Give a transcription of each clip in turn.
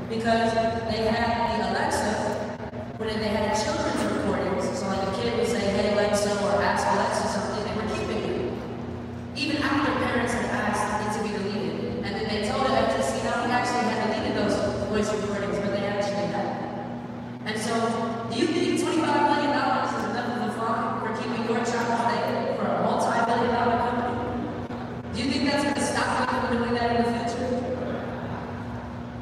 because they had the Alexa, when they had children's recordings, so like a kid would say, hey Alexa, or ask Alexa something, they were keeping it. Even after parents had asked it to be deleted. And then they told the FTC, no, we actually had deleted those voice recordings, but they actually had. And so, do you think $25 million is enough of a fine for keeping your child safe for a multi-billion-dollar company? Do you think that's going to stop them from doing that in the future?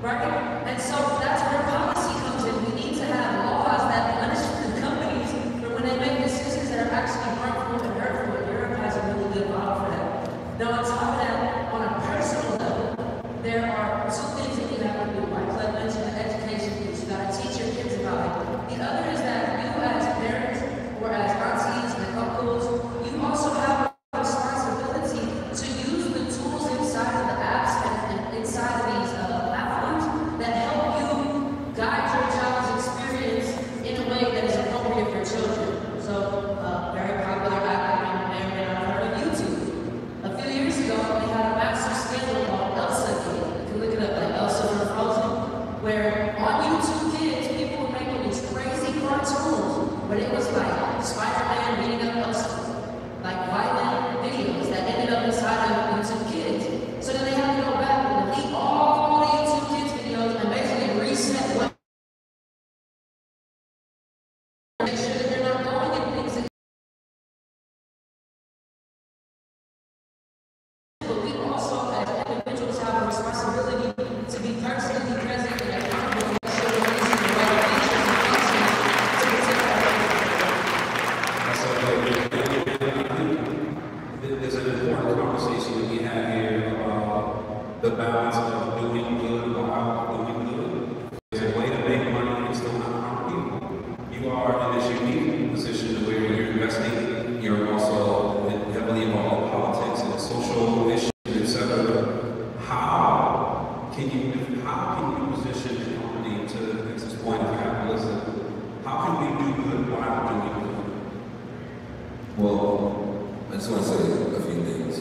Right? And so that's where policy comes in. We need to have laws that punish the companies for when they make decisions that are actually harmful and hurtful. And Europe has a really good model for that. Now, on top of that, on a personal level, there are two things that you have to do. Wyclef mentioned the education piece. You got to teach your kids about it. The other is that you as parents or as aunties and uncles, you also have a responsibility to use the tools inside of the apps and inside of these platforms that help you guide your child's experience in a way that is appropriate for children. So, very popular app that you may or may not have heard of, YouTube. A few years ago, they had a massive scandal called S.O.U.L. You can look it up, like Elsa from Frozen, where on YouTube Kids, people were making these crazy cartoons, but it was like Spider-Man beating up Elsa, like violent videos that ended up inside of YouTube Kids. So then they had to go back and delete all the YouTube Kids videos and basically reset what. Make sure that they're not going in things that. But we also, as individuals, have a responsibility to be personally present and accountable to make sure we're using the right features and functions to protect our children. There's an important conversation that we have here about the balance of doing good while doing good. There's a way to make money and still not harm people. You are in this unique position where you're investing, you're also heavily involved in politics and social issues, etc. How can you position the company to this point of capitalism? How can we do good while doing good? Well, I just want to say a few things.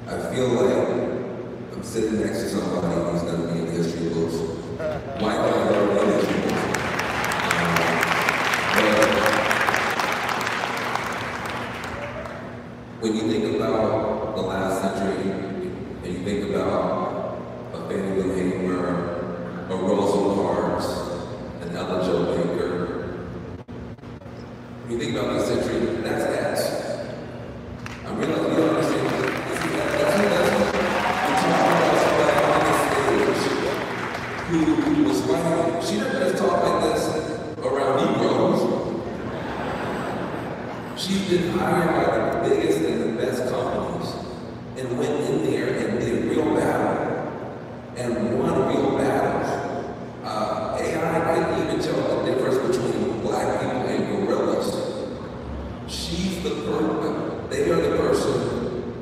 I feel like I'm sitting next to somebody who's going to be in the history books. Why not in the history books? When you think about the last century, and you think about a Fannie Lou Hamer, a Rosa Parks, an Ella Jo Baker, when you think about this century, that's X. I realize you don't understand that's who was fighting. She didn't just talk like this around Negroes. She's been hired by the biggest and the best companies and went in there and did real battle and won real battles. AI couldn't even tell the difference between black people and gorillas. She's the person, they are the person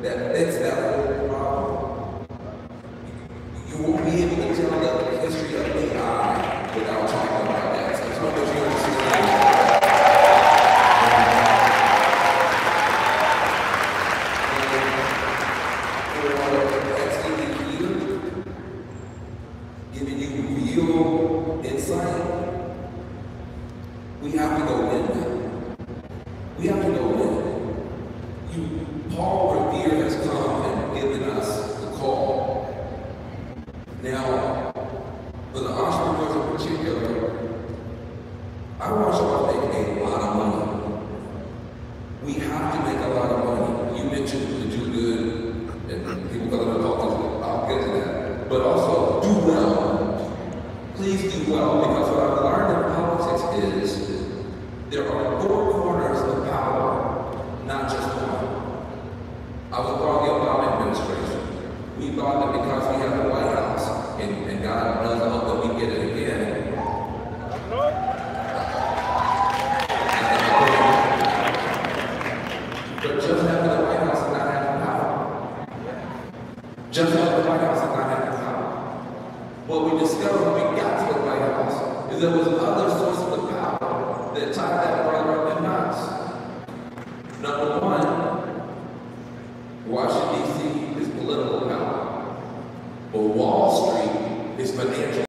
that fits that whole problem. You won't be able to tell the history of AI without talking about that. So as long as you understand X.Eyee giving you real insight, we have to go in now. We have to go in. Paul Revere has come and given us the call. Now, for the entrepreneurs in particular, I want y'all to make a lot of money. We have to make a lot of money. You mentioned to do good, and people got to talk to I'll get to that. But also, do well. Please do well, because what I've learned in politics is there are 4 corners of power, not just one. I was part of the Obama administration. We thought that because we have the White House, and God does hope that we get it again. But just having the White House and not having power. Just having the White House and not having power. What we discovered when we got to the White House is there was other sources of power that tied that brother